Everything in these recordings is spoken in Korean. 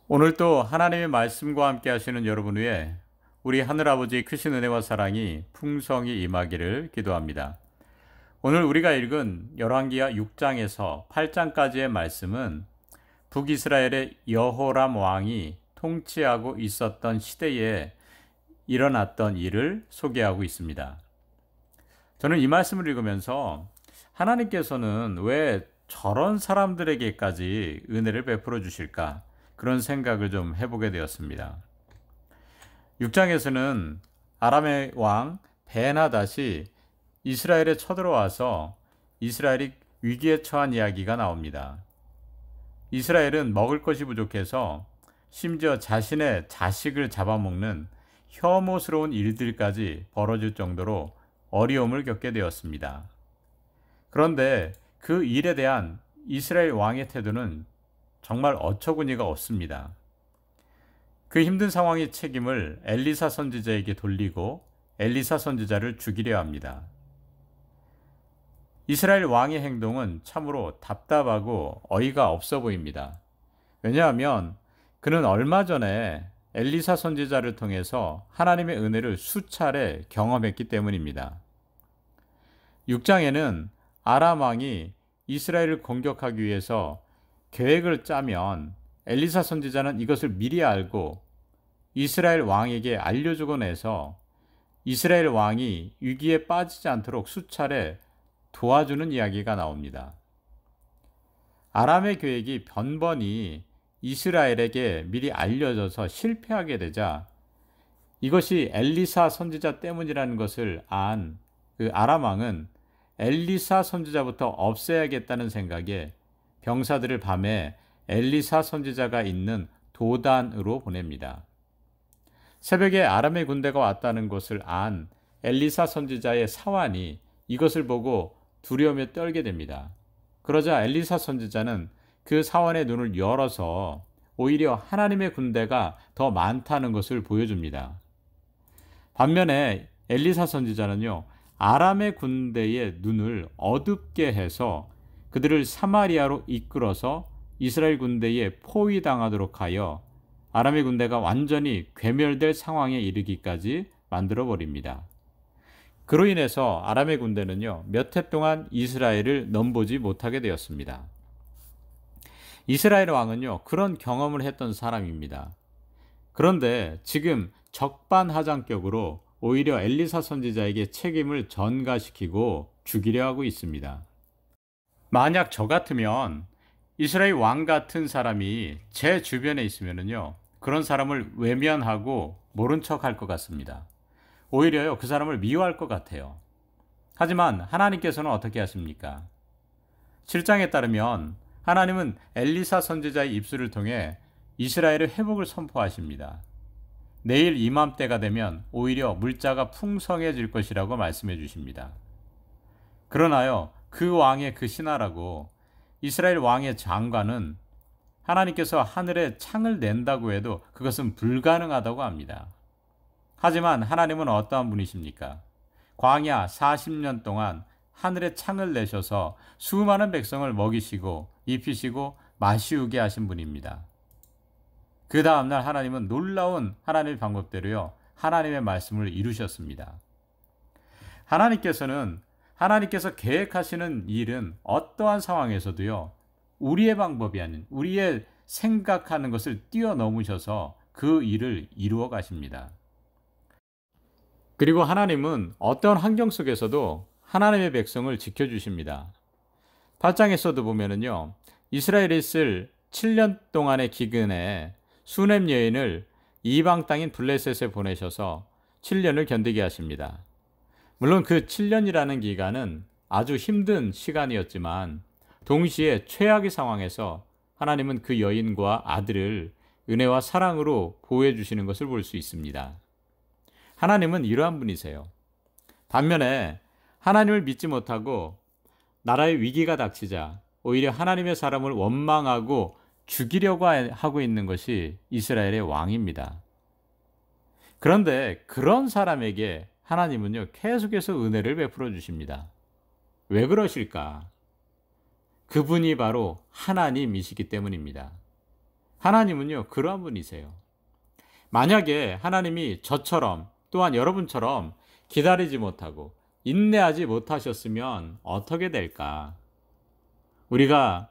오늘도 하나님의 말씀과 함께 하시는 여러분 위해 우리 하늘아버지의 크신 은혜와 사랑이 풍성히 임하기를 기도합니다. 오늘 우리가 읽은 열왕기하 6장에서 8장까지의 말씀은 북이스라엘의 여호람 왕이 통치하고 있었던 시대에 일어났던 일을 소개하고 있습니다. 저는 이 말씀을 읽으면서 하나님께서는 왜 저런 사람들에게까지 은혜를 베풀어 주실까? 그런 생각을 좀 해보게 되었습니다. 6장에서는 아람의 왕 베나닷이 이스라엘에 쳐들어와서 이스라엘이 위기에 처한 이야기가 나옵니다. 이스라엘은 먹을 것이 부족해서 심지어 자신의 자식을 잡아먹는 혐오스러운 일들까지 벌어질 정도로 어려움을 겪게 되었습니다. 그런데 그 일에 대한 이스라엘 왕의 태도는 정말 어처구니가 없습니다. 그 힘든 상황의 책임을 엘리사 선지자에게 돌리고 엘리사 선지자를 죽이려 합니다. 이스라엘 왕의 행동은 참으로 답답하고 어이가 없어 보입니다. 왜냐하면 그는 얼마 전에 엘리사 선지자를 통해서 하나님의 은혜를 수차례 경험했기 때문입니다. 6장에는 아람 왕이 이스라엘을 공격하기 위해서 계획을 짜면 엘리사 선지자는 이것을 미리 알고 이스라엘 왕에게 알려주곤 해서 이스라엘 왕이 위기에 빠지지 않도록 수차례 도와주는 이야기가 나옵니다. 아람의 계획이 번번이 이스라엘에게 미리 알려져서 실패하게 되자 이것이 엘리사 선지자 때문이라는 것을 안 그 아람 왕은 엘리사 선지자부터 없애야겠다는 생각에 병사들을 밤에 엘리사 선지자가 있는 도단으로 보냅니다. 새벽에 아람의 군대가 왔다는 것을 안 엘리사 선지자의 사환이 이것을 보고 두려움에 떨게 됩니다. 그러자 엘리사 선지자는 그 사환의 눈을 열어서 오히려 하나님의 군대가 더 많다는 것을 보여줍니다. 반면에 엘리사 선지자는요, 아람의 군대의 눈을 어둡게 해서 그들을 사마리아로 이끌어서 이스라엘 군대에 포위당하도록 하여 아람의 군대가 완전히 괴멸될 상황에 이르기까지 만들어 버립니다. 그로 인해서 아람의 군대는요, 몇 해 동안 이스라엘을 넘보지 못하게 되었습니다. 이스라엘 왕은요, 그런 경험을 했던 사람입니다. 그런데 지금 적반하장격으로 오히려 엘리사 선지자에게 책임을 전가시키고 죽이려 하고 있습니다. 만약 저 같으면 이스라엘 왕 같은 사람이 제 주변에 있으면요, 그런 사람을 외면하고 모른 척 할 것 같습니다. 오히려요, 그 사람을 미워할 것 같아요. 하지만 하나님께서는 어떻게 하십니까? 7장에 따르면 하나님은 엘리사 선지자의 입술을 통해 이스라엘의 회복을 선포하십니다. 내일 이맘때가 되면 오히려 물자가 풍성해질 것이라고 말씀해 주십니다. 그러나요, 그 왕의 그 신하라고 이스라엘 왕의 장관은 하나님께서 하늘에 창을 낸다고 해도 그것은 불가능하다고 합니다. 하지만 하나님은 어떠한 분이십니까? 광야 40년 동안 하늘에 창을 내셔서 수많은 백성을 먹이시고 입히시고 마시우게 하신 분입니다. 그 다음날 하나님은 놀라운 하나님의 방법대로요, 하나님의 말씀을 이루셨습니다. 하나님께서 계획하시는 일은 어떠한 상황에서도요, 우리의 방법이 아닌 우리의 생각하는 것을 뛰어넘으셔서 그 일을 이루어 가십니다. 그리고 하나님은 어떤 환경 속에서도 하나님의 백성을 지켜주십니다. 8장에서도 보면은요, 이스라엘이 있을 7년 동안의 기근에 수넴 여인을 이방 땅인 블레셋에 보내셔서 7년을 견디게 하십니다. 물론 그 7년이라는 기간은 아주 힘든 시간이었지만 동시에 최악의 상황에서 하나님은 그 여인과 아들을 은혜와 사랑으로 보호해 주시는 것을 볼 수 있습니다. 하나님은 이러한 분이세요. 반면에 하나님을 믿지 못하고 나라의 위기가 닥치자 오히려 하나님의 사람을 원망하고 죽이려고 하고 있는 것이 이스라엘의 왕입니다. 그런데 그런 사람에게 하나님은요, 계속해서 은혜를 베풀어 주십니다. 왜 그러실까? 그분이 바로 하나님이시기 때문입니다. 하나님은요, 그러한 분이세요. 만약에 하나님이 저처럼 또한 여러분처럼 기다리지 못하고 인내하지 못하셨으면 어떻게 될까? 우리가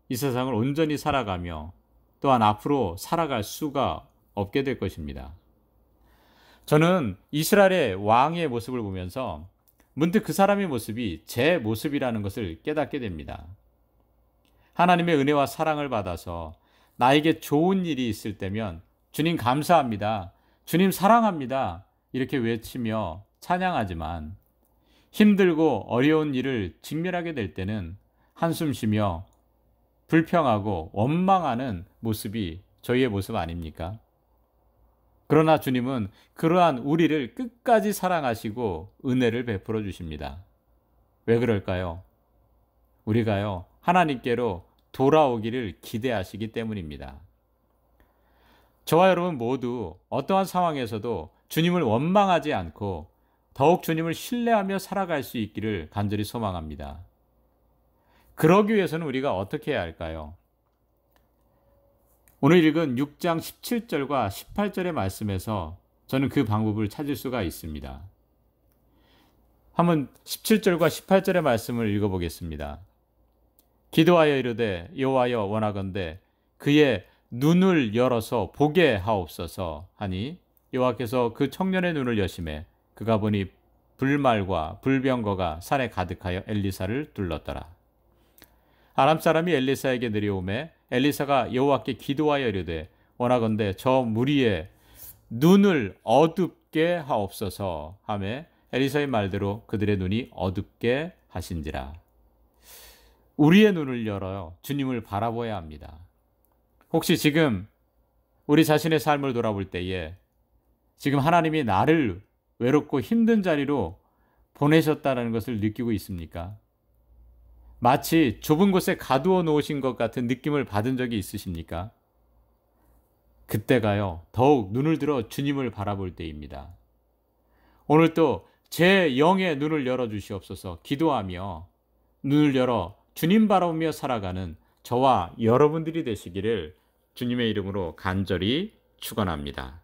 이 세상을 온전히 살아가며 또한 앞으로 살아갈 수가 없게 될 것입니다. 저는 이스라엘의 왕의 모습을 보면서 문득 그 사람의 모습이 제 모습이라는 것을 깨닫게 됩니다. 하나님의 은혜와 사랑을 받아서 나에게 좋은 일이 있을 때면 주님 감사합니다. 주님 사랑합니다. 이렇게 외치며 찬양하지만 힘들고 어려운 일을 직면하게 될 때는 한숨 쉬며 불평하고 원망하는 모습이 저희의 모습 아닙니까? 그러나 주님은 그러한 우리를 끝까지 사랑하시고 은혜를 베풀어 주십니다. 왜 그럴까요? 우리가요, 하나님께로 돌아오기를 기대하시기 때문입니다. 저와 여러분 모두 어떠한 상황에서도 주님을 원망하지 않고 더욱 주님을 신뢰하며 살아갈 수 있기를 간절히 소망합니다. 그러기 위해서는 우리가 어떻게 해야 할까요? 오늘 읽은 6장 17절과 18절의 말씀에서 저는 그 방법을 찾을 수가 있습니다. 한번 17절과 18절의 말씀을 읽어보겠습니다. 기도하여 이르되 여호와여 원하건대 그의 눈을 열어서 보게 하옵소서 하니 여호와께서 그 청년의 눈을 여시매 그가 보니 불말과 불병거가 산에 가득하여 엘리사를 둘렀더라. 아람 사람이 엘리사에게 내려오매 엘리사가 여호와께 기도하여 이르되 원하건대 저 무리의 눈을 어둡게 하옵소서 하매 엘리사의 말대로 그들의 눈이 어둡게 하신지라. 우리의 눈을 열어요. 주님을 바라보아야 합니다. 혹시 지금 우리 자신의 삶을 돌아볼 때에 지금 하나님이 나를 외롭고 힘든 자리로 보내셨다는 것을 느끼고 있습니까? 마치 좁은 곳에 가두어 놓으신 것 같은 느낌을 받은 적이 있으십니까? 그때가요, 더욱 눈을 들어 주님을 바라볼 때입니다. 오늘 또 제 영의 눈을 열어주시옵소서 기도하며 눈을 열어 주님 바라보며 살아가는 저와 여러분들이 되시기를 주님의 이름으로 간절히 축원합니다.